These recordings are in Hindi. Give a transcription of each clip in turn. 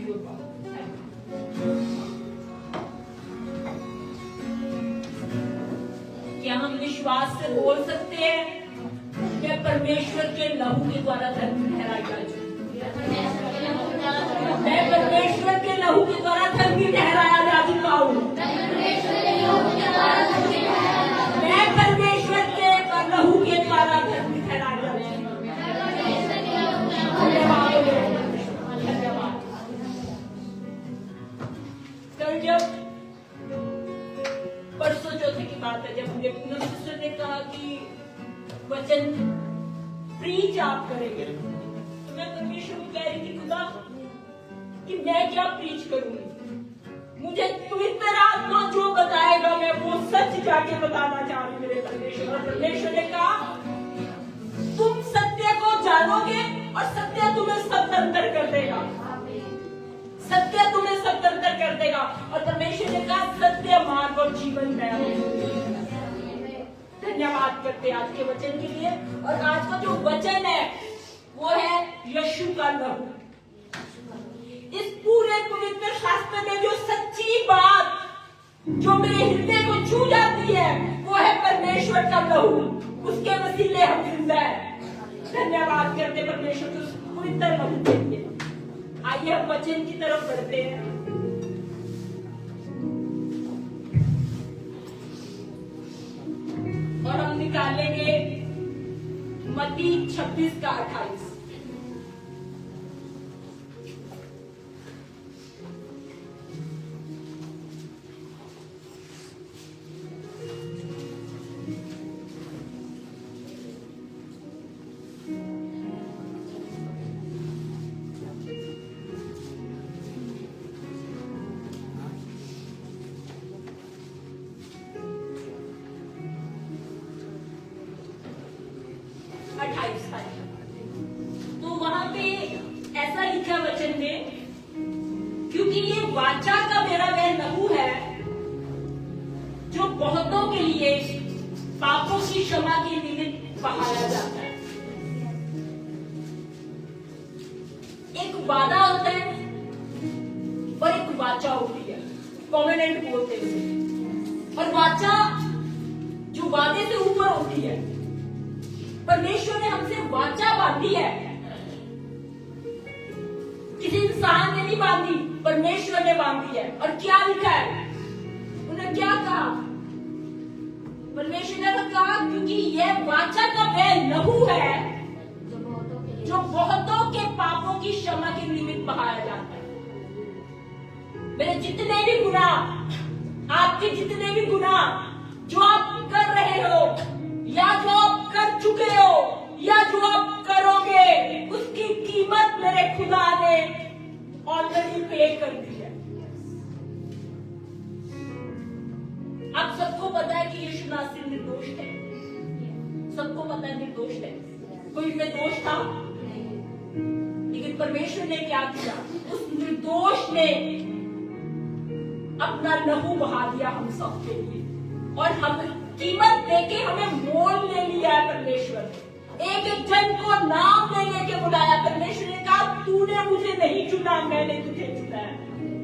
यू। क्या हम विश्वास से बोल सकते हैं मैं परमेश्वर के लहू के द्वारा धर्मी ठहराई जा चुकी हूं? मैं परमेश्वर के लहू के द्वारा धर्मी ठहराया जा चुका हूं। मैं परमेश्वर के लहू के द्वारा धर्मी ठहराया जा चुका हूं। धन्यवाद। कल जब परसों चौथे की बात है, जब मुझे पूनम सिस्टर ने कहा कि वचन प्रीच आप करेंगे, तो मैं परमेश्वर को कह रही थी खुदा कि मैं क्या प्रीच करूंगी, मुझे पवित्र आत्मा जो बताएगा मैं वो सच जाके बताना चाह रही मेरे परमेश्वर। और परमेश्वर ने कहा तुम सत्य को जानोगे और सत्य तुम्हें स्वतंत्र कर देगा, सत्य तुम्हें स्वतंत्र कर देगा। और परमेश्वर ने कहा सत्य मार्ग और जीवन है। धन्यवाद करते आज के वचन के लिए। और आज का जो वचन है वो है यीशु का लहू। इस पूरे पवित्र शास्त्र में जो सच्ची बात जो मेरे हृदय को छू जाती है वो है परमेश्वर का लहू। उसके वसीले हम जिंदा है। धन्यवाद करते परमेश्वर के उस पवित्र लहू के लिए। आइए हम वचन की तरफ बढ़ते हैं। और हम निकालेंगे मत्ती 26 का 28। तो वहां पे ऐसा लिखा वचन में, क्योंकि ये वाचा का मेरा वह लहू है जो बहुतों के लिए पापों की क्षमा के निमित्त बहाया जाता है। एक वादा होता है और एक वाचा होती है, कॉवेनेंट बोलते हैं। और वाचा जो वादे से ऊपर होती है, परमेश्वर ने हमसे वाचा बांधी है, किसी इंसान ने नहीं बांधी, परमेश्वर ने बांधी है। और क्या लिखा है, उन्होंने क्या कहा, परमेश्वर ने कहा क्योंकि यह वाचा का वह लहू है जो बहुतों के पापों की क्षमा के निमित्त बहाया जाता है। मेरे जितने भी गुनाह, आपके जितने भी गुनाह जो आप कर रहे हो या जो आप कर चुके हो या जो आप करोगे, उसकी कीमत मेरे खुदा ने ऑलरेडी पे कर दी है। आप सबको पता है कि यीशु नासरी निर्दोष है, सबको पता है निर्दोष है, कोई में दोष था। लेकिन परमेश्वर ने क्या किया, उस निर्दोष ने अपना लहू बहा दिया हम सब के लिए। और हम कीमत देके हमें मोल ले लिया है परमेश्वर। एक एक जन को नाम ले लेके बुलाया। परमेश्वर ने कहा तूने मुझे नहीं चुना, मैंने तुझे चुना है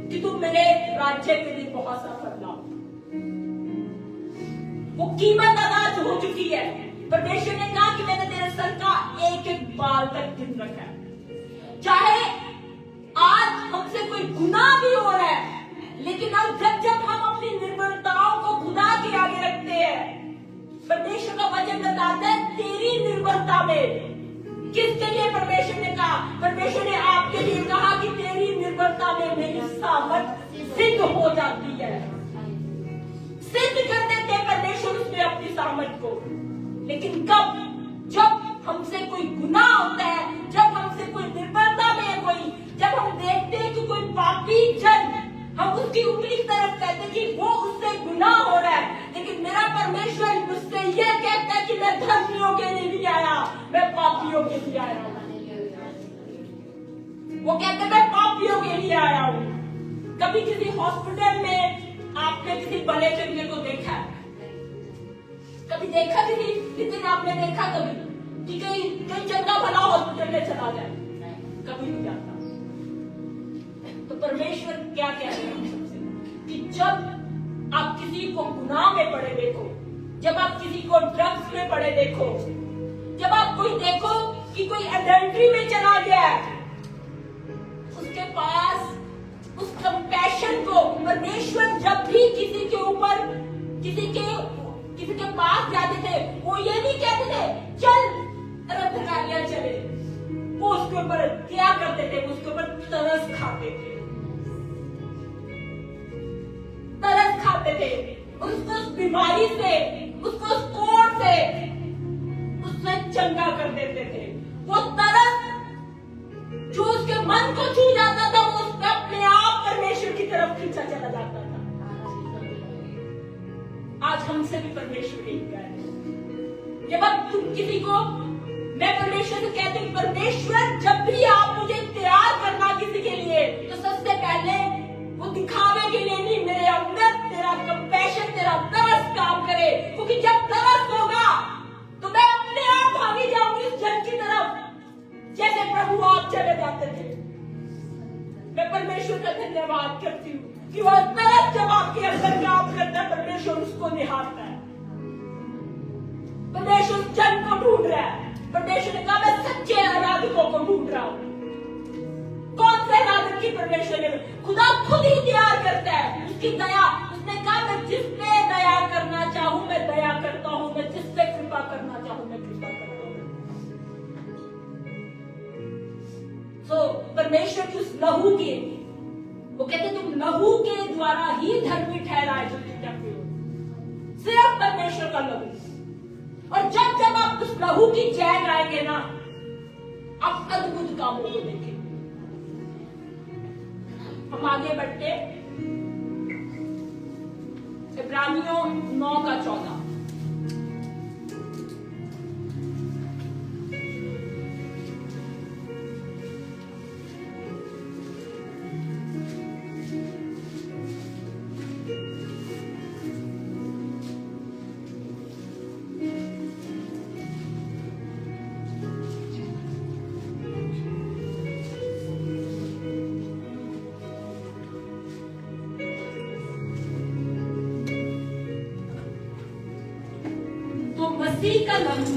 कि तू मेरे राज्य के लिए बहुत सफल ना हो। वो कीमत अदा हो चुकी है। परमेश्वर ने कहा कि मैंने तेरे सर का एक एक बाल तक गिन रखा है। चाहे आज हमसे कोई गुनाह भी हो रहा है, लेकिन अब जब हम अपनी निर्बलताओं को खुदा के आगे रखते हैं, परमेश्वर का वचन बताता है तेरी निर्बलता में, किसके लिए परमेश्वर ने कहा, परमेश्वर ने आपके लिए कहा कि तेरी निर्बलता में मेरी सामर्थ सिद्ध हो जाती है। सिद्ध कर देते परमेश्वर उसमें अपनी सामर्थ को। लेकिन कब, जब हमसे कोई गुनाह होता है, जब हमसे कोई निर्बलता में कोई, जब हम देखते हैं कि कोई पापी जन, हम उसकी उंगली की तरफ कहते हैं कि वो उससे गुनाह हो रहा है, लेकिन मेरा परमेश्वर मुझसे यह कहता है कि मैं धर्मियों के लिए नहीं आया, मैं पापियों के लिए आया हूं। वो कहते मैं पापियों के लिए आया हूं। कभी किसी हॉस्पिटल में आपने किसी बड़े चंगे को देखा है? कभी देखा किसी, लेकिन आपने देखा कभी कि कहीं चंगा भला हॉस्पिटल में चला जाए? कभी नहीं जाता। तो परमेश्वर क्या कह रहे हैं सबसे कि जब आप किसी को गुनाह में पड़े देखो, जब आप किसी को ड्रग्स में पड़े देखो, जब आप कोई देखो कि कोई एडल्ट्री में चला गया है, उसके पास उस कंपैशन को परमेश्वर जब भी किसी के ऊपर किसी के पास जाते थे, वो ये नहीं कहते थे चल तरफ धका लिया चले, वो उसके ऊपर क्या करते थे, उसके ऊपर तरस खाते थे, तरस खाते थे, उसको उस बीमारी से, उसको उस कोड़ से उससे चंगा कर देते थे। वो तरस जो उसके मन को छू जाता था, वो उसका अपने आप परमेश्वर की तरफ खींचा चला जाता था। आज हमसे भी परमेश्वर यही कह रहे हैं। जब अब तुम किसी को, मैं परमेश्वर से कहती हूँ, परमेश्वर जब भी आप मुझे तैयार करना किसी के लिए, तो सबसे पहले वो दिखावे के लिए नहीं, मेरे अंदर तेरा कंपैशन, तेरा तरस काम करे, क्योंकि जब तरस होगा तो मैं अपने आप भागी जाऊंगी उस जन की तरफ, जैसे प्रभु आप चले जाते थे। मैं परमेश्वर का धन्यवाद करती हूँ कि वो तरस जब आपके अंदर काम करता है, परमेश्वर उसको निहारता है। परमेश्वर उस जन को ढूंढ रहा है। परमेश्वर ने कहा मैं सच्चे आराधकों को ढूंढ रहा हूं। कौन से आराधक की परमेश्वर ने, खुदा खुद ही तैयार करता है। उसकी दया, उसने कहा मैं जिस पे दया करना चाहूं मैं दया करता हूं, मैं जिस पे कृपा करना चाहूं मैं कृपा करता हूं। तो परमेश्वर की उस लहू की, वो कहते तुम लहू के द्वारा ही धर्मी ठहराए जो तुम कहते हो, सिर्फ परमेश्वर का लहू। और जब जब आप उस लहू की चैन आएंगे ना, आप अद्भुत कामों को देखेंगे। हम आगे बढ़ते, इब्रानियों 9:14। मसीह का लहू,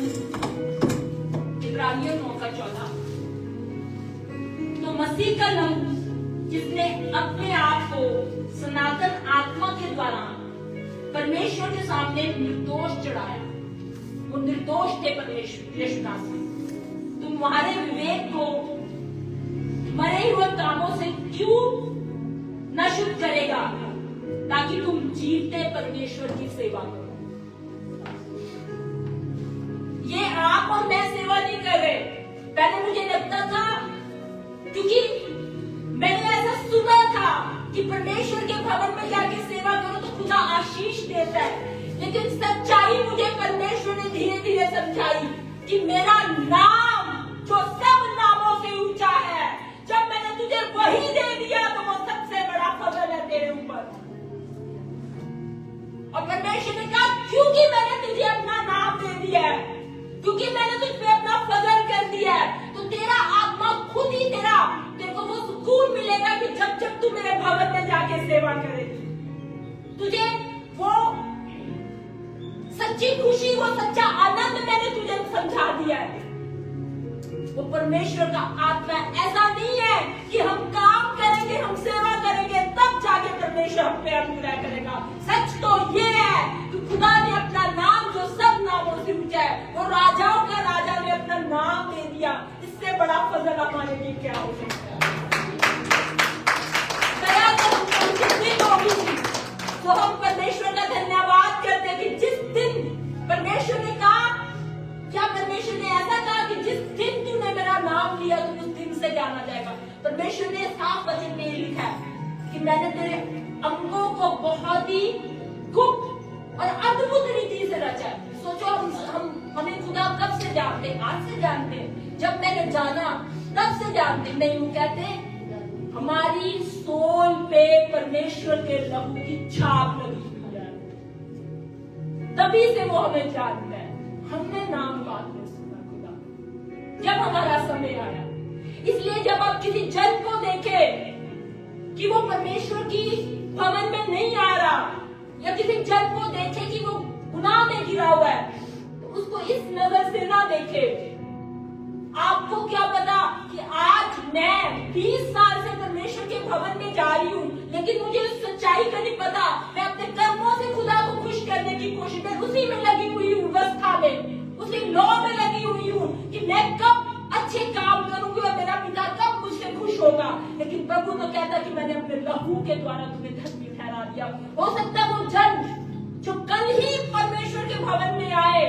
इब्रानियों 9:14। तो मसीह का लहू जिसने अपने आप को सनातन आत्मा के द्वारा परमेश्वर के सामने निर्दोष चढ़ाया, वो निर्दोष थे परमेश्वर यीशु मसीह। तुम्हारे विवेक को मरे हुए कामों से क्यों नष्ट करेगा, ताकि तुम जीवते परमेश्वर की सेवा करो। ये आप और मैं सेवा नहीं कर रहे। पहले मुझे लगता था, क्योंकि मैंने ऐसा सुना था कि परमेश्वर के भवन में जाके सेवा करो तो खुदा आशीष देता है, लेकिन सच्चाई मुझे परमेश्वर ने धीरे धीरे समझाई कि मेरा नाम जो सब नामों से ऊंचा है, जब मैंने तुझे वही दे दिया तो वो सबसे बड़ा फजल है तेरे ऊपर। और परमेश्वर ने कहा क्योंकि मैंने तुझे अपना नाम दे दिया है, क्योंकि मैंने तुझ पे अपना फजल कर दिया है, तो तेरा आत्मा खुद ही तेरे को वो सुकून मिलेगा कि जब जब तू मेरे भवन में जाके सेवा करेगी, तुझे वो सच्ची खुशी, वो सच्चा आनंद मैंने तुझे समझा दिया है। वो परमेश्वर का आत्मा ऐसा नहीं है कि हम काम करेंगे, हम सेवा करेंगे तब जाके परमेश्वर हम पे अनुग्रह करेगा। सच तो ये है कि खुदा ने अपना नाम जो सब नामों से ऊंचा है, वो राजाओं का राजा ने अपना नाम दे दिया। इससे बड़ा फजल हमारे लिए क्या हो सकता है। दया तो जितनी होगी तो हम परमेश्वर का धन्यवाद करते हैं कि जिस दिन परमेश्वर ने कहा, क्या परमेश्वर ने ऐसा कहा कि जिस दिन तूने मेरा नाम लिया तो उस दिन से जाना जाएगा। परमेश्वर ने साफ वचन में लिखा है कि मैंने तेरे अंगों को बहुत ही गुप्त और अद्भुत रीति से रचा है। सोचो हमें खुदा कब से जानते, आज से जानते हैं, जब मैंने जाना तब से जानते नहीं। वो कहते हमारी सोल पे परमेश्वर के लहू की छाप लगी हुई है, तभी से वो हमें जानता है। हमने नाम बात में सुना खुदा जब हमारा समय आया। इसलिए जब आप किसी जन को देखें कि कि वो परमेश्वर की भवन में नहीं आ रहा, या किसी जन को देखे कि वो गुनाह में गिरा हुआ है, तो उसको इस नजर से ना देखे। आपको क्या पता कि आज मैं 20 साल से परमेश्वर के भवन में जा रही हूँ, लेकिन मुझे उस सच्चाई का नहीं पता। मैं अपने कर्मों से खुदा को खुश करने की कोशिश में उसी में लगी हुई हूँ, व्यवस्था में, उसी लॉ में लगी हुई हूँ कि मैं कब अच्छे काम करूंगी और मेरा पिता कब मुझसे खुश होगा। लेकिन प्रभु तो कहता कि मैंने अपने लहू के द्वारा तुम्हें धर्मी ठहरा दिया। हो सकता है वो जन जो कल ही परमेश्वर के भवन में आए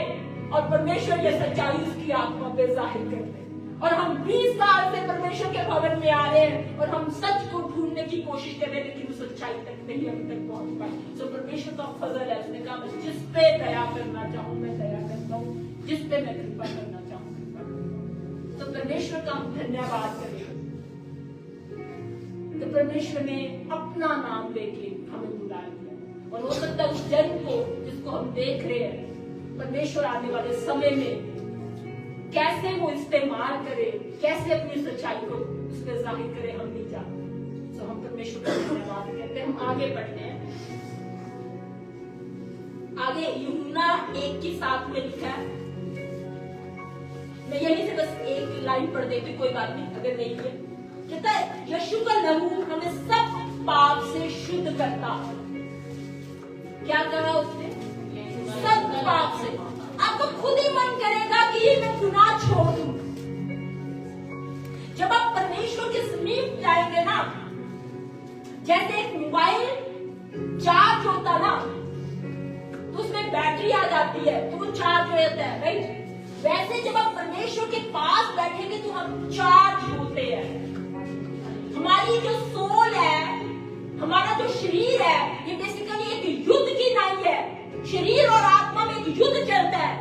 और परमेश्वर ये सच्चाई उसकी आत्मा पे जाहिर कर दे, और हम 20 साल से परमेश्वर के भवन में आ रहे हैं और हम सच को ढूंढने की कोशिश कर रहे हैं, लेकिन उस सच्चाई तक नहीं अभी तक पहुंच पाए। तो परमेश्वर का फजल है, उसने कहा मैं जिस पे दया करना चाहूं मैं दया करता हूँ, जिस पे मैं कृपा करना चाहूँ कृपा करता हूं। तो परमेश्वर का हम धन्यवाद करें तो परमेश्वर ने अपना नाम लेके हमें बुला लिया। और हो सकता है उस जन को जिसको हम देख रहे हैं, परमेश्वर आने वाले समय में कैसे वो इस्तेमाल करे, कैसे अपनी सच्चाई को उस पर जाहिर करे, हम नहीं जानते। तो हम परमेश्वर का धन्यवाद करते हैं। हम आगे बढ़ते हैं। आगे यूहन्ना 1:7 में लिखा है, मैं यहीं से बस एक लाइन पढ़ देती, कोई बात नहीं अगर नहीं है। कहता है यीशु का लहू हमें सब पाप से शुद्ध करता है। क्या कहा उसने? सब पाप से। आपको खुद ही मन करेगा कि ये मैं गुनाह छोड़ दूं। जब आप परमेश्वर के समीप जाएंगे ना, जैसे एक मोबाइल चार्ज होता ना, तो उसमें बैटरी आ जाती है तो वो चार्ज हो जाता है, राइट? वैसे जब आप परमेश्वर के पास बैठेंगे तो हम चार्ज होते हैं। हमारी जो सोल है, हमारा जो शरीर है, ये बेसिकली एक युद्ध की नाई है। शरीर और आत्मा में एक युद्ध चलता है,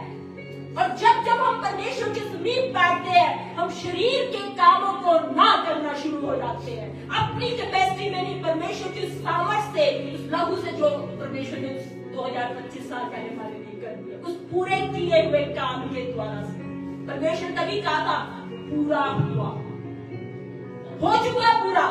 और जब जब हम परमेश्वर के समीप बैठते हैं, हम शरीर के कामों को ना करना शुरू हो जाते हैं। अपनी कैपेसिटी में नहीं, परमेश्वर की सामर्थ से, उस लहू से जो परमेश्वर ने 2025 साल पहले हमारे लिए कर दिया, उस पूरे किए हुए काम के द्वारा से। परमेश्वर तभी कहा था पूरा हुआ, हो चुका पूरा,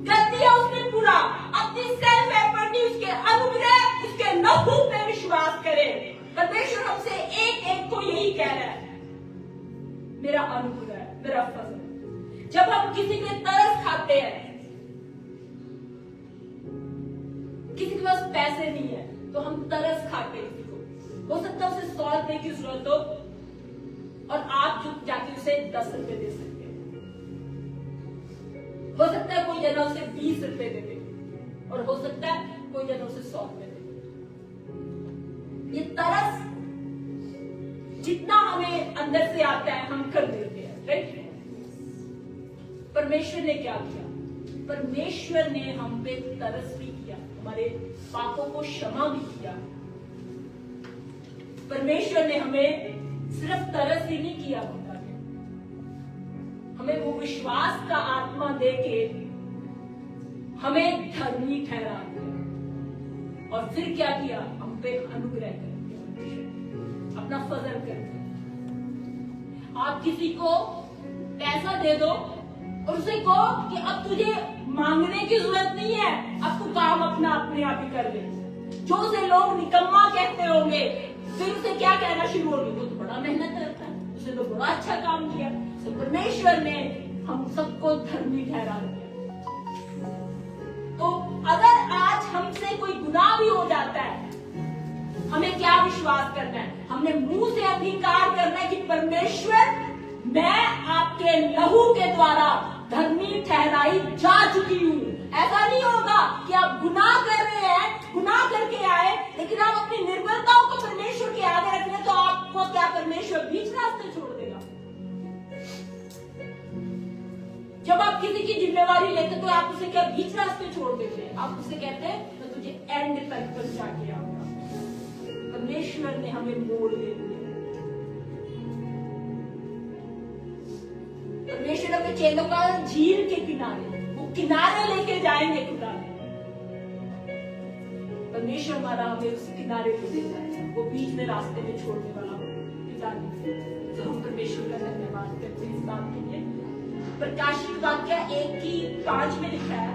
कर दिया उसने पूरा। अपनी सेल्फ एफर्ट नहीं, उसके अनुग्रह, उसके लहू पे विश्वास करें। परमेश्वर हमसे एक एक को यही कह रहा है, मेरा अनुग्रह, मेरा फजल। जब हम किसी के तरस खाते हैं, किसी के पास पैसे नहीं है तो हम तरस खाते हैं किसी को, हो सकता है उसे 100 रुपए की जरूरत हो और आप जो जाके उसे 10 रुपए दे सकते हैं। हो सकता है कोई जना उसे 20 रुपए दे दे, और हो सकता है कोई जना उसे 100 रुपए दे दे। ये तरस जितना हमें अंदर से आता है हम कर देते हैं, राइट? परमेश्वर ने क्या किया? परमेश्वर ने हम पे तरस भी किया, हमारे पापों को क्षमा भी किया। परमेश्वर ने हमें सिर्फ तरस ही नहीं किया, हमें वो विश्वास का आत्मा देके हमें धर्मी ठहरा दिया। और फिर क्या किया? हम पे अनुग्रह कर दिया, अपना फजल कर दिया। आप किसी को पैसा दे दो और उसे कहो कि अब तुझे मांगने की जरूरत नहीं है, अब तू काम अपना अपने आप ही कर ले। जो उसे लोग निकम्मा कहते होंगे, फिर उसे क्या कहना शुरू होंगे? वो तो बड़ा मेहनत करता है, उसने तो बड़ा अच्छा काम किया। तो परमेश्वर ने हम सबको धर्मी ठहरा दिया। तो अगर आज हमसे कोई गुनाह भी हो जाता है, हमें क्या विश्वास करना है? हमने मुंह से अंगीकार करना है कि परमेश्वर, मैं आपके लहू के द्वारा धर्मी ठहराई जा चुकी हूं। ऐसा नहीं होगा कि आप गुनाह कर रहे हैं, गुनाह करके आए, लेकिन आप अपनी निर्बलताओं को परमेश्वर के आगे रख लें, तो आपको क्या परमेश्वर बीच रास्ते छोड़ देगा? जब आप किसी की जिम्मेवारी लेते तो आप उसे क्या बीच रास्ते छोड़ देते हैं? आप उसे कहते हैं मैं तुझे एंड तक पहुंचा के आऊंगा। परमेश्वर ने हमें मोड़ ले लिया। परमेश्वर अपने चेलों का झील के किनारे, वो किनारे लेके जाएंगे खुदा। परमेश्वर हमारा हमें उस किनारे पे ले जाएगा, वो बीच में रास्ते में छोड़ने वाला पिता नहीं। तो हम परमेश्वर का धन्यवाद करते हैं इस बात के लिए। प्रकाशित वाक्य 1:5 में लिखा है,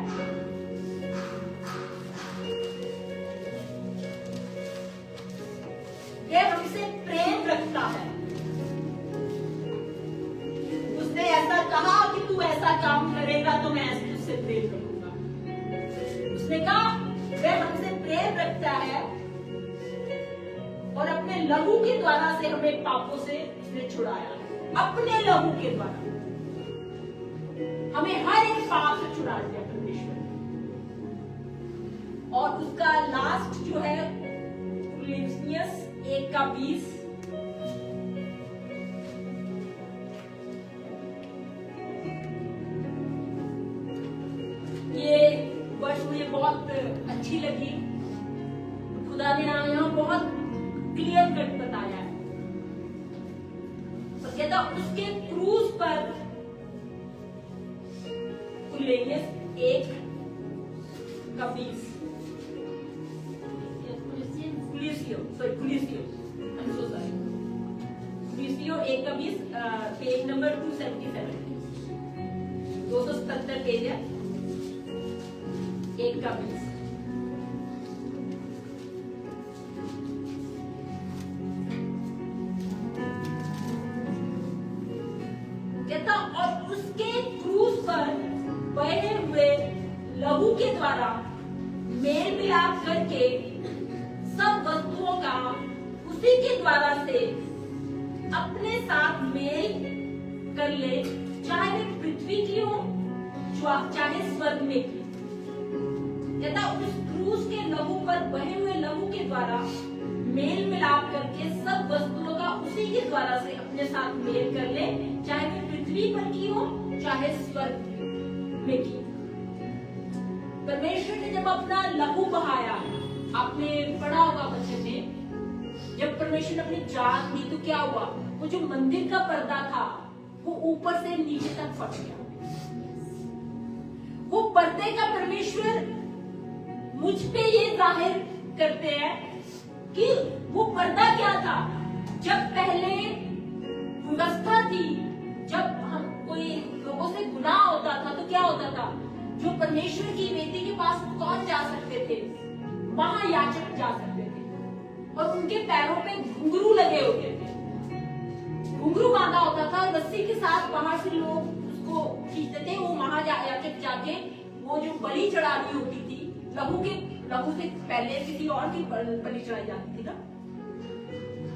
वह हमसे प्रेम रखता है। उसने ऐसा कहा कि तू ऐसा काम करेगा तो मैं तुझसे प्रेम करूंगा। उसने कहा वह हमसे प्रेम रखता है और अपने लहू के द्वारा से हमें पापों से उसने छुड़ाया। अपने लहू के द्वारा हमें हर एक पाप से छुड़ा दिया परमेश्वर। और उसका लास्ट जो है फिलिप्पियंस 1:20, ये वर्ष मुझे बहुत अच्छी लगी। खुदा ने यहाँ बहुत क्लियर कट बताया है। तो कहता उसके क्रूज पर फिलिप्पियंस 1:20 पेज नंबर 277, 277 पेज है, 1:20। कहता और उसके क्रूज पर बहे हुए लहू के द्वारा मेल मिलाप करके सब वस्तुओं का उसी के द्वारा से अपने साथ मेल कर ले, चाहे वे पृथ्वी की हो चाहे स्वर्ग में की। कहता उस क्रूज के लहू पर बहे हुए लहू के द्वारा मेल मिलाप करके सब वस्तुओं का उसी के द्वारा से अपने साथ मेल कर ले, चाहे वे पृथ्वी पर की हो चाहे स्वर्ग में की। परमेश्वर ने जब अपना लहू बहाया, आपने पढ़ा होगा बच्चे में, जब परमेश्वर ने अपनी जान दी तो क्या हुआ, वो जो मंदिर का पर्दा था वो ऊपर से नीचे तक फट गया। वो पर्दे का परमेश्वर मुझ पे ये जाहिर करते हैं कि वो पर्दा क्या था। जब पहले व्यवस्था थी, जब हम कोई लोगों से गुनाह होता था तो क्या होता था, जो परमेश्वर की वेदी के पास कौन जा सकते थे, महायाजक जा सकते थे, और उनके पैरों पे घुंघरू लगे होते थे, घुंघरू बांधा होता था, रस्सी के साथ बाहर से लोग उसको खींचते थे। वो महायाजक जाके वो जो बलि चढ़ानी होती थी, लहू से पहले किसी और की बलि चढ़ाई जाती थी ना,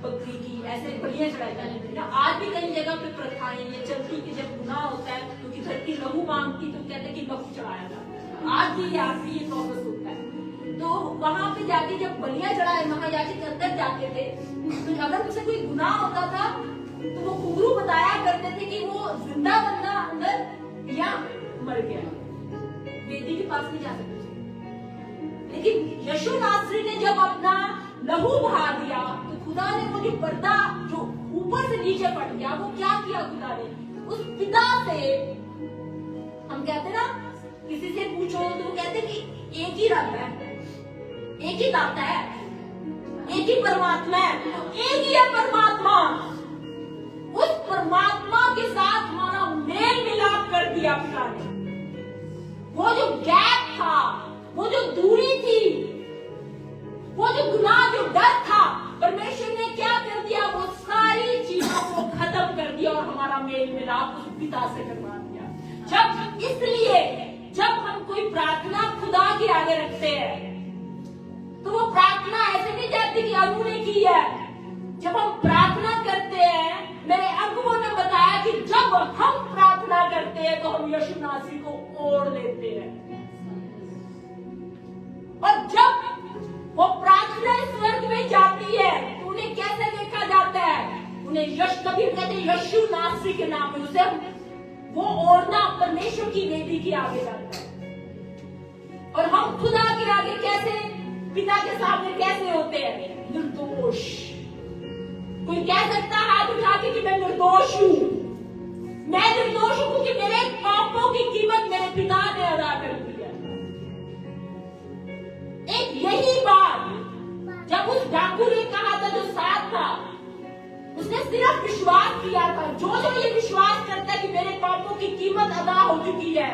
बकरी की, ऐसे बलियां चढ़ाई जाती थी ना। आज भी कई जगह पे प्रथाएं ये चलती कि जब गुनाह होता है क्योंकि धरती लहू मांगती तो कहते कि लहू चढ़ाया जाता। आज भी ये प्रोसेस होता है। तो वहां पे जाके जब बलियां चढ़ाए, महायाजक अंदर जाते थे, तो अगर उनसे कोई गुनाह होता था तो वो घुंघरू बताया करते थे कि वो जिंदा बंदा अंदर या मर गया, वेदी के पास नहीं जा सकते। लेकिन यीशु नासरी ने जब अपना लहू बहा दिया तो खुदा ने वो जो पर्दा जो ऊपर से नीचे फट गया, वो क्या किया खुदा ने, उस पिता से, हम कहते ना किसी से पूछो तो वो कहते कि एक ही रब है, एक ही दाता है, एक ही परमात्मा है, एक ही है परमात्मा। उस परमात्मा के साथ हमारा मेल मिलाप कर दिया पिता ने। वो जो गैप था, वो जो दूरी थी, वो जो गुनाह, जो डर था, परमेश्वर ने क्या कर दिया, वो सारी चीजों को खत्म कर दिया और हमारा मेल मिलाप उस पिता से करवा दिया। इसलिए जब हम कोई प्रार्थना खुदा के आगे रखते हैं तो वो प्रार्थना ऐसे नहीं जाती कि अनु ने की है। जब हम प्रार्थना करते हैं, मेरे अगुओं ने बताया कि जब हम प्रार्थना करते हैं तो हम यीशु नासरी को ओढ़ लेते हैं, और जब वो प्रार्थना स्वर्ग में जाती है तो उन्हें कैसे देखा जाता है, उन्हें यश कबीर कहते हैं यीशु नासरी के नाम में, उसे वो ओढ़ना परमेश्वर की वेदी के आगे जाता है। और हम खुदा के आगे कैसे, पिता के सामने कैसे होते हैं, निर्दोष। कोई कह सकता है हाथ उठा के कि मैं निर्दोष हूं, मैं निर्दोष हूं क्योंकि मेरे पापों की कीमत मेरे पिता ने अदा कर दी है। एक यही बात जब उस डाकू ने कहा था, जो साथ था, उस उसने सिर्फ विश्वास किया था। जो ये विश्वास करता है कि मेरे पापों की कीमत अदा हो चुकी है,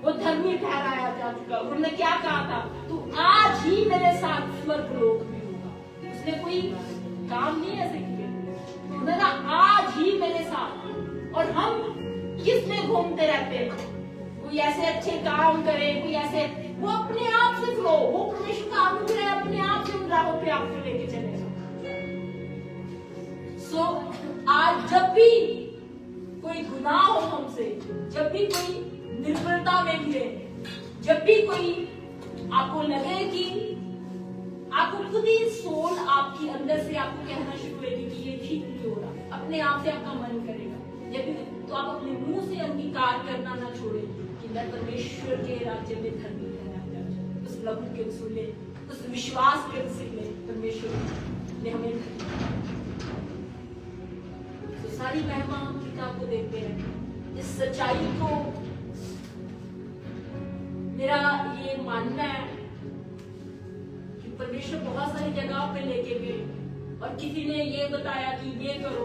वो धर्मी ठहराया जा चुका। उन्होंने क्या कहा था? तू आज ही मेरे साथ स्वर्ग लोक में होगा। उसने कोई काम नहीं ऐसे किए, उन्होंने कहा आज ही मेरे साथ। और हम किस में घूमते रहते हैं? कोई ऐसे अच्छे काम करे, कोई ऐसे, वो अपने आप से फ्लो, वो परमेश्वर का अनुग्रह अपने आप से उन राहों पे आपको लेके चलेगा। सो आज जब भी कोई गुनाह हो हमसे, जब भी कोई निर्बलता में मिले, जब भी कोई आपको लगे कि आपको खुद ही सोल आपकी अंदर से आपको कहना शुरू करेगी कि ये ठीक नहीं हो रहा, अपने आप से आपका मन करेगा, तो आप अपने मुंह से अंगीकार करना ना छोड़ें कि मैं परमेश्वर के राज्य में धर्मी ठहराया जाऊं। उस लहू के वसूले, उस विश्वास के वसीले परमेश्वर ने हमें तो सारी महिमा हम पिता को देते हैं। इस सच्चाई को मेरा ये मानना है कि परमेश्वर बहुत सारी जगह पे लेके गए और किसी ने ये बताया कि ये करो,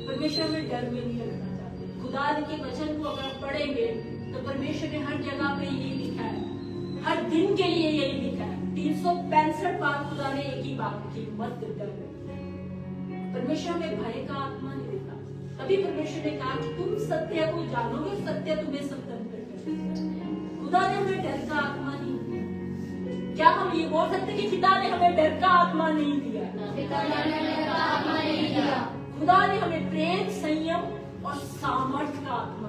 परमेश्वर में डर में नहीं रखना चाहते। खुदा के वचन को अगर पढ़ेंगे तो परमेश्वर ने हर जगह पे ये लिखा है, हर दिन के लिए यही लिखा है। 365 बार खुदा ने एक ही बात की, मत डर। परमेश्वर में भय का आत्मा नहीं देता। तभी परमेश्वर ने कहा कि तुम सत्य को जानोगे, सत्य तुम्हें स्वतंत्र करेगा। खुदा ने हमें डर का आत्मा नहीं दिया। क्या हम ये बोल सकते कि पिता ने हमें डर का आत्मा नहीं दिया? खुदा ने हमें प्रेम, संयम और सामर्थ्य का आत्मा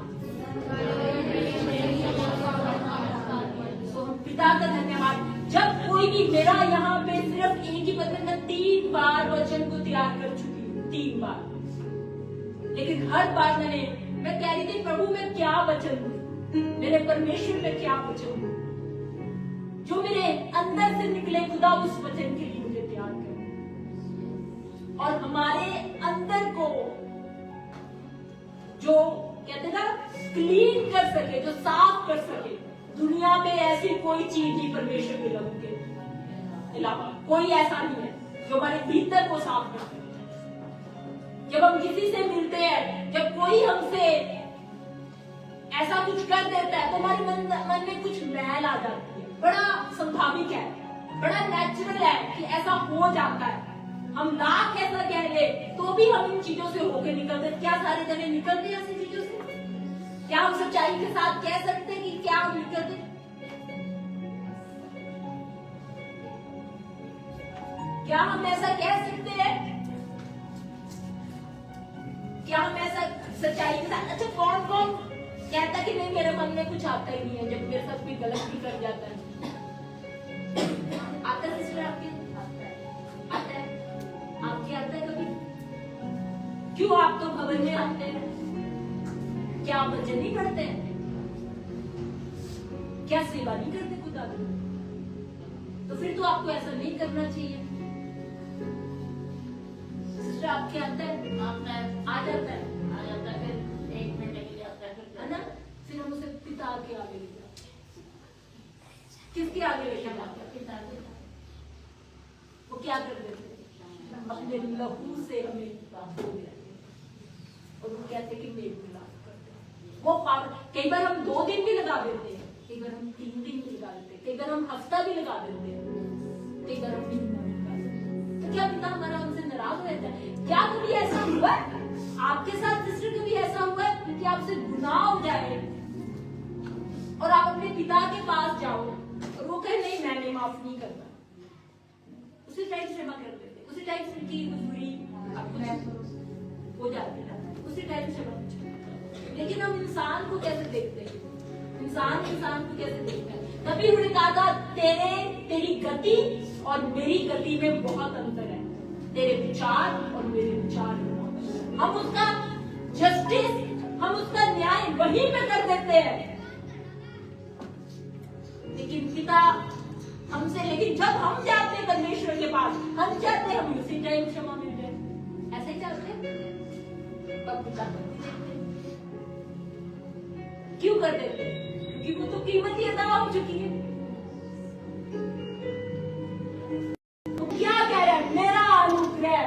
तो हम पिता का धन्यवाद। जब कोई भी मेरा यहाँ पे सिर्फ एक ही वचन, मैं 3 बार वचन को तैयार कर चुकी हूँ, 3 बार, लेकिन हर बार मैं कह रही थी प्रभु मैं क्या वचन दूं, मेरे परमेश्वर में क्या वचन दूं, जो मेरे अंदर से निकले खुदा उस वचन के लिए मुझे तैयार कर। और हमारे अंदर को जो कहते ना क्लीन कर सके, जो साफ कर सके, दुनिया में ऐसी कोई चीज नहीं परमेश्वर के लहू के अलावा कोई ऐसा नहीं है जो हमारे भीतर को साफ कर सके। जब हम किसी से मिलते हैं, जब कोई हमसे ऐसा कुछ कर देता है तो हमारे मन में कुछ मैल आ जाती है। बड़ा स्वाभाविक है, बड़ा नेचुरल है कि ऐसा हो जाता है। हम लाख ऐसा कह ले तो भी हम इन चीजों से होकर निकलते। क्या सारे जने निकलते हैं ऐसी चीजों से? क्या हम सच्चाई के साथ कह सकते हैं कि क्या हम निकलते? क्या हम ऐसा कह सकते हैं? क्या हम ऐसा सच्चाई के साथ? अच्छा, कौन कौन कहता कि नहीं मेरे मन में कुछ आता ही नहीं है जब मेरे साथ कोई गलत भी कर जाता है? आता है सिस्टर? आपके आता है? आपके आता है कभी? क्यों आप तो भवन में आते हैं? क्या आप वचन नहीं पढ़ते हैं? क्या सेवा नहीं करते खुदा की? तो फिर तो आपको ऐसा नहीं करना चाहिए। सिस्टर आपके आता है? आता है, आ जाता है, आ जाता है, फिर 1 मिनट के लिए आता है ना? फिर हम उसे पिता के आगे ले जाते। किसके आगे ले जाते? पिता के। वो क्या कर देते? अपने लहू से हमें धो देते और वो कहते कि मेल मिलाप करते हैं। वो कई बार हम 2 दिन भी लगा देते हैं, कई बार हम 3 दिन भी लगा देते हैं, कई बार हम हफ्ता भी लगा देते हैं, कई बार हम महीना भी लगा देते हैं। तो क्या पिता हमारा हमसे नाराज हो जाता है? क्या कभी ऐसा हुआ है आपके साथ सिस्टर? कभी ऐसा हुआ है कि आपसे गुनाह हो जाए और आप अपने पिता के पास जाओ और वो कहे नहीं मैंने माफ नहीं करता, उसी टाइम क्षमा कर देते, उसी टाइम से की बुरी आपको हो जाती है, उसी टाइम क्षमा। लेकिन हम इंसान को कैसे देखते हैं? इंसान को कैसे देखते हैं? तभी उन्होंने कहा था तेरी गति और मेरी गति में बहुत अंतर है, तेरे विचार और मेरे विचार में बहुत अंतर है। हम उसका जस्टिस, हम उसका न्याय वहीं पे कर देते हैं, लेकिन पिता हमसे, लेकिन जब हम जाते हैं परमेश्वर के पास, हम चाहते हैं हम उसी टाइम क्षमा मिल जाए, ऐसे ही चाहते हैं। पर पिता क्यों कर देते हैं? क्योंकि वो तो कीमत ही अदा हो चुकी है। तो क्या कह रहा है? मेरा अनुग्रह,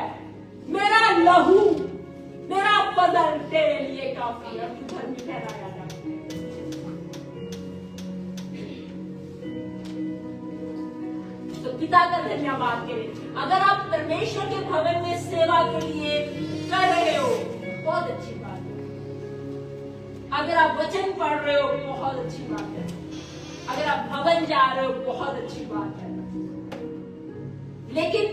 मेरा लहू धर्म तेरे लिए काफी है, तू धर्मी ठहराया जा। तो पिता का धन्यवाद करें। अगर आप परमेश्वर के भवन में सेवा के लिए कर रहे हो, बहुत अच्छी बात है। अगर आप वचन पढ़ रहे हो, बहुत अच्छी बात है। अगर आप भवन जा रहे हो, बहुत अच्छी बात है। लेकिन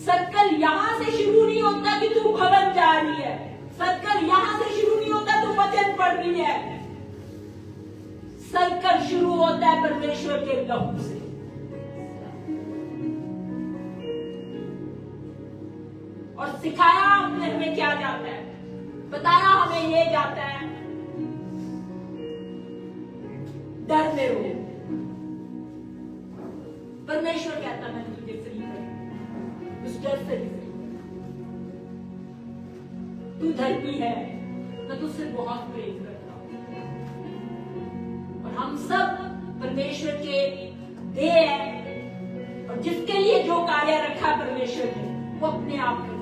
सर्कल यहां से शुरू नहीं होता कि तू भवन जा रही है। सर्कल यहां से शुरू नहीं होता तू वचन पढ़ रही है। सर्कल शुरू होता है परमेश्वर के लहू से। और सिखाया हमने हमें क्या जाता है, बताया हमें ये जाता है, डर में रहो। परमेश्वर कहता है मैंने तुझे फ्री कर, उस डर से भी फ्री कर। तू धर्मी है, मैं तुझसे बहुत प्रेम करता हूं। और हम सब परमेश्वर के देह हैं, और जिसके लिए जो कार्य रखा परमेश्वर ने, वो अपने आप करवाएगा।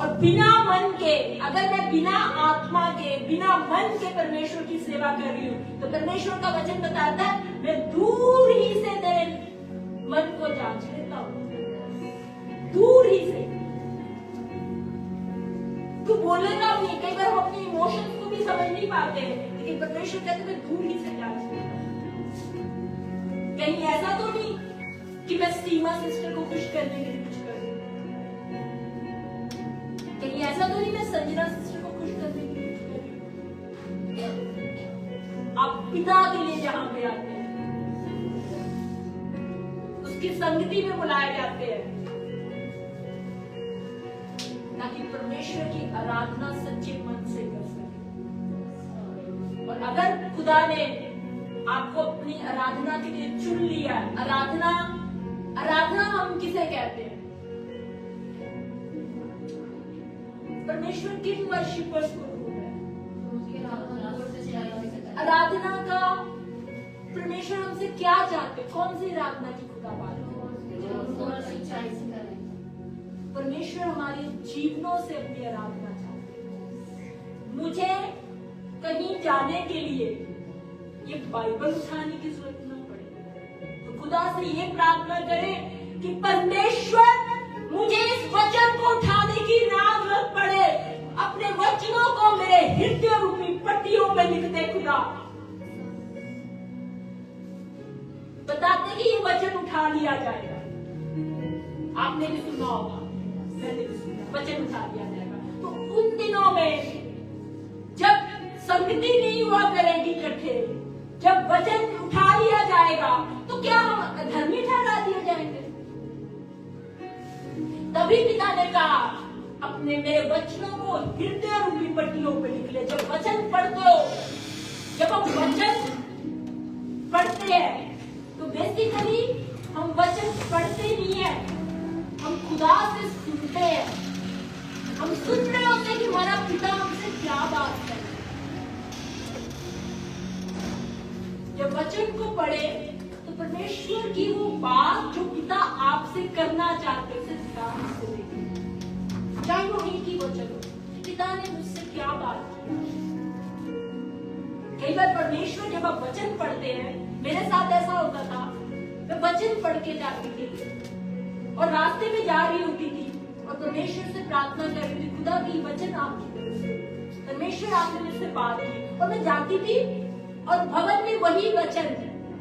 और बिना मन के, अगर मैं बिना आत्मा के, बिना मन के परमेश्वर की सेवा कर रही हूं, तो परमेश्वर का वचन बताता है मैं दूर ही से तेरे मन को जांच लेता हूं, दूर ही से। तू बोलेगा नहीं, कई बार हम अपनी इमोशंस को भी समझ नहीं पाते हैं, लेकिन परमेश्वर कहते मैं दूर ही से जांच लेता हूं। कहीं ऐसा तो नहीं कि मैं सीमा सिस्टर को खुश करने के लिए कुछ कर रही हूं, कहीं ऐसा तो नहीं मैं संजना सिस्टर को खुश करने के लिए कुछ कर रही हूं। आप पिता के लिए जहां पे आते हैं, उसकी संगति में बुलाए जाते हैं, ताकि परमेश्वर की आराधना सच्चे मन से कर सके। और अगर खुदा ने आपको अपनी आराधना के लिए चुन लिया, आराधना हम किसे कहते हैं? परमेश्वर किन वर्शिपर्स को ढूंढ रहे हैं? आराधना का परमेश्वर हमसे क्या चाहते? कौन सी आराधना की खुदा बात? परमेश्वर हमारे जीवनों से अपनी आराधना चाहते हैं। मुझे कहीं जाने के लिए ये बाइबल उठाने की जरूरत न पड़े, तो खुदा से ये प्रार्थना करें कि परमेश्वर मुझे इस वचन को उठाने की ना जरूरत पड़े, अपने वचनों को मेरे हृदय रूपी पट्टियों में लिख दे खुदा। बताते कि ये वचन उठा लिया जाएगा। आपने भी सुना होगा, मैंने भी सुना, वचन उठा लिया जाएगा। तो उन दिनों में जब संगति नहीं हुआ करेगी इकट्ठे, जब वचन उठा लिया जाएगा, तो क्या हम धर्मी ठहरा दिए जाएंगे? तभी पिता ने कहा अपने मेरे वचनों को हृदय रूपी पट्टियों पे लिख ले। जब वचन पढ़ते हो, जब हम वचन पढ़ते हैं, तो बेसिकली हम वचन पढ़ते नहीं है, हम खुदा से सुनते हैं। हम सुन रहे होते हैं कि हमारा पिता हमसे क्या बात कर रहा है। जब वचन को पढ़े तो परमेश्वर की वो बात जो पिता आपसे करना चाहते हैं, ध्यान से देखें। चाहे वो एक ही वचन हो, पिता ने मुझसे क्या बात की। कई बार परमेश्वर जब आप वचन पढ़ते हैं, मेरे साथ ऐसा होता था, मैं वचन पढ़ के जाती थी और रास्ते में जा रही होती थी और परमेश्वर से प्रार्थना कर रही थी, खुदा की वचन आपकी तरफ से, परमेश्वर आपने मुझसे बात की। और मैं जाती थी और भवन में वही वचन,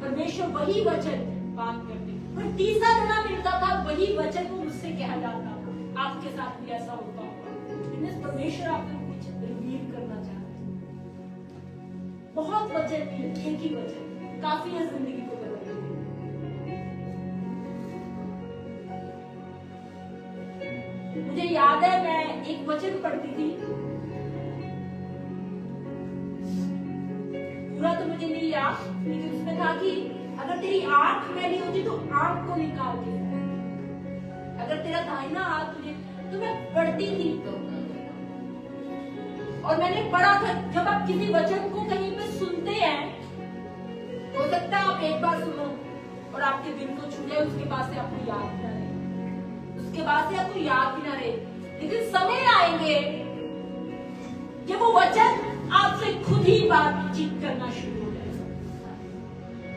परमेश्वर वही वचन बात करते, पर तीसरा जना मिलता था, वही वचन वो मुझसे कह जाता। आपके साथ भी ऐसा होता होगा। परमेश्वर आपको कुछ रिवील करना चाहते हैं। बहुत वचन नहीं, एक ही वचन काफी है जिंदगी को बदलने में। मुझे याद है मैं एक वचन पढ़ती थी, पूरा तो मुझे नहीं याद, लेकिन उसमें था कि अगर तेरी आंख मैली होती तो आंख को निकाल के, अगर तेरा दाहिना हाथ तुझे, तो मैं पढ़ती थी और मैंने पढ़ा था। जब आप किसी वचन को कहीं पे सुनते हैं, हो सकता है आप एक बार सुनो और आपके दिल को छू जाए, उसके बाद से आपको याद भी ना रहे, उसके बाद से आपको याद भी ना रहे। लेकिन समय आएंगे जब वो वचन आपसे खुद ही बातचीत करना शुरू हो जाएगा,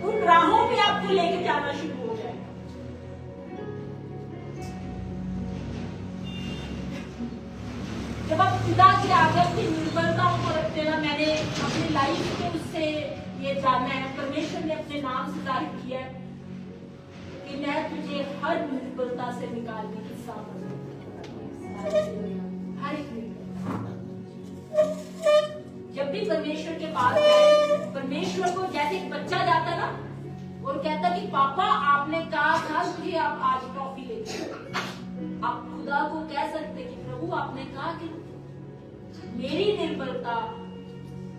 उन राहों पे आपको लेके जाना शुरू हो जाएगा। जब आप खुदा के आगे अपनी निर्भरताओं को रखते हैं ना, मैंने अपनी लाइफ में उससे ये जाना है, परमेश्वर ने अपने नाम से जाहिर किया है कि मैं तुझे हर निर्बलता से निकालने की सामर्थ्य, हर एक निर्बलता। जब भी परमेश्वर के पास है, परमेश्वर को जैसे एक बच्चा जाता ना और कहता कि पापा आपने कहा था मुझे आप आज ट्रॉफी लेके, आप खुदा को कह सकते कि प्रभु आपने कहा कि मेरी निर्बलता,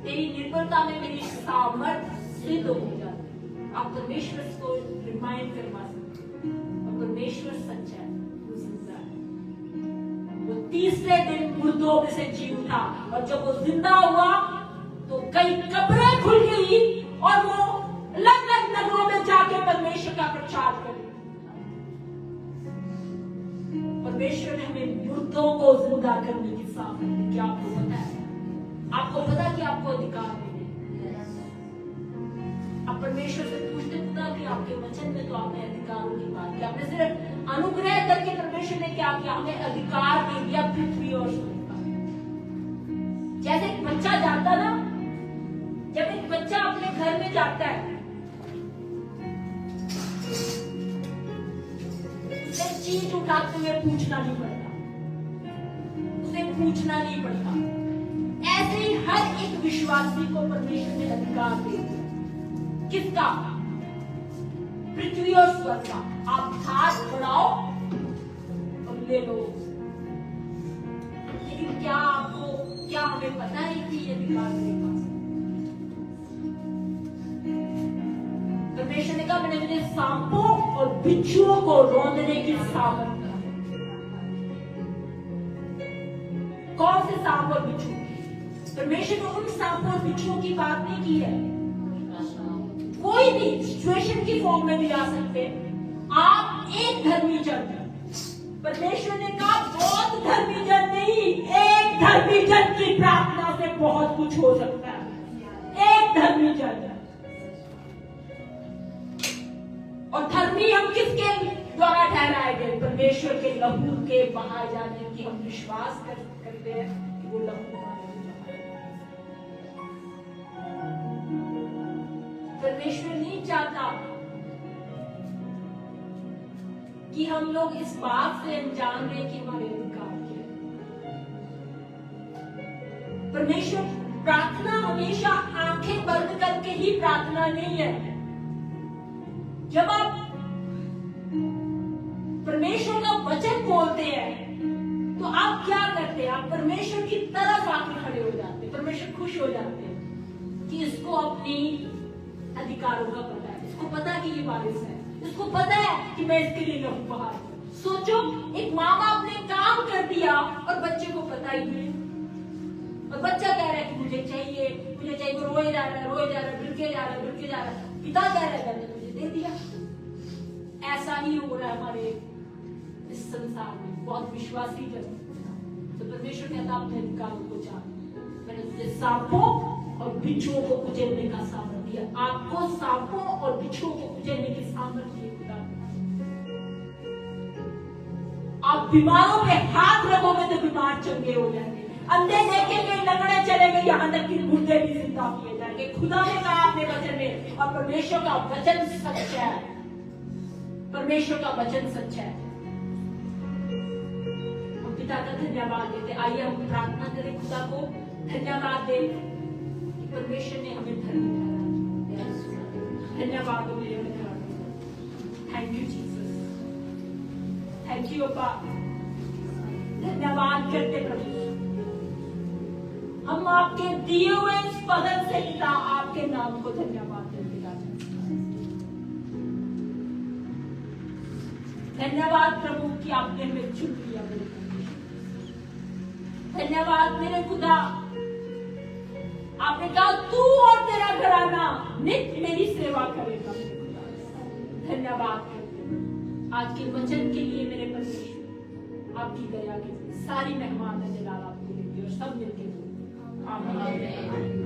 तेरी निर्बलता में मेरी सामर्थ्य सिद्ध हो जाती। आप परमेश्वर को रिमाइंड करवा सकते, और परमेश्वर सच्चा है, वो जिंदा है। वो तीसरे दिन मुर्दों में से जी उठा, और जब वो जिंदा हुआ तो कई कब्रें खुल गई और वो अलग अलग नगरों में जाके परमेश्वर का प्रचार करे। परमेश्वर ने हमें मुर्दों को जिंदा करने की सामर्थ्य, क्या आपको पता है? आपको पता कि आपको अधिकार मिले। आप परमेश्वर से पूछते खुदा कि आपके वचन में तो आपने अधिकारों की बात की, आपने सिर्फ अनुग्रह करके परमेश्वर ने क्या किया? हमें अधिकार दे दिया पृथ्वी और स्वर्ग का। जैसे एक बच्चा जाता ना, जब एक बच्चा अपने घर में जाता है, उसे चीज उठाते हुए पूछना नहीं पड़ता, उसे पूछना नहीं पड़ता। ऐसे ही हर एक विश्वासी को परमेश्वर ने अधिकार दे दिया। किसका? पृथ्वी और स्वर्ग का। आप हाथ बढ़ाओ और ले लो। लेकिन क्या हमें पता है कि ये अधिकार मेरे पास है? परमेश्वर ने कहा मैंने मुझे सांपों और बिच्छुओं को रौंदने की सामर्थ्य। कौन से सांप और बिच्छू? परमेश्वर ने उन सांपों और बिच्छुओं की बात नहीं की है। कोई भी सिचुएशन की फॉर्म में भी आ सकते हैं। आप एक धर्मी जन, परमेश्वर ने कहा बहुत धर्मी जन नहीं, एक धर्मी जन की प्रार्थना से बहुत कुछ हो सकता है। एक धर्मी जन। और धर्मी हम किसके द्वारा ठहराए गए? परमेश्वर के लहू के बहाए जाने की हम विश्वास करते हैं कि वो लहू परमेश्वर नहीं चाहता कि हम लोग इस बात से अनजान रहे कि हमारे अधिकार क्या है। परमेश्वर प्रार्थना हमेशा आंखें बंद करके ही प्रार्थना नहीं है। जब आप परमेश्वर का वचन बोलते हैं तो आप क्या करते हैं? आप परमेश्वर की तरफ आके खड़े हो जाते हैं। परमेश्वर खुश हो जाते हैं कि इसको अपनी अधिकारों का पता है, इसको पता है कि ये वारिस है, इसको पता है कि मैं इसके लिए लहू बहा। सोचो, एक माँ बाप ने काम कर दिया और बच्चे को पता ही नहीं, और बच्चा कह रहा है कि मुझे चाहिए, वो रोए जा रहा है, बिलके जा रहा है। पिता कह रहा है मैंने तुझे दे दिया। ऐसा ही हो रहा है हमारे इस संसार में। बहुत विश्वासी जन, तो परमेश्वर कहता अपने अधिकारों को जान, मैंने तुझे सांपों और बिच्छुओं को कुचलने का सामर्थ्य दिया। आपको सांपों और बिच्छुओं को कुचलने की सामर्थ्य दिया। आप बीमारों पे हाथ रखोगे तो बीमार चंगे हो जाएंगे, अंधे देखेंगे, लंगड़े चलेंगे, यहाँ तक कि मुर्दे भी जिंदा किए जाएंगे। खुदा ने कहा अपने वचन में, और परमेश्वर का वचन सच्चा है। परमेश्वर का वचन सच्चा है। हम पिता का धन्यवाद देते। आइए हम प्रार्थना करें, खुदा को धन्यवाद दे कि परमेश्वर ने हमें धर्मी ठहराया। धन्यवाद हो मेरे पिता। Thank you Jesus, thank you अब्बा। धन्यवाद करते प्रभु, हम आपके दिए हुए इस पदक से पिता आपके नाम को धन्यवाद देते। धन्यवाद प्रभु कि आपने हमें चुन लिया। धन्यवाद मेरे खुदा, आपने कहा तू और तेरा घराना नित्य मेरी सेवा करेगा। मेरे खुदा धन्यवाद आज के वचन के लिए मेरे परमेश्वर, आपकी दया के सारी मेहमान जलाल आपको देंगे और सब मिलकर आमीन।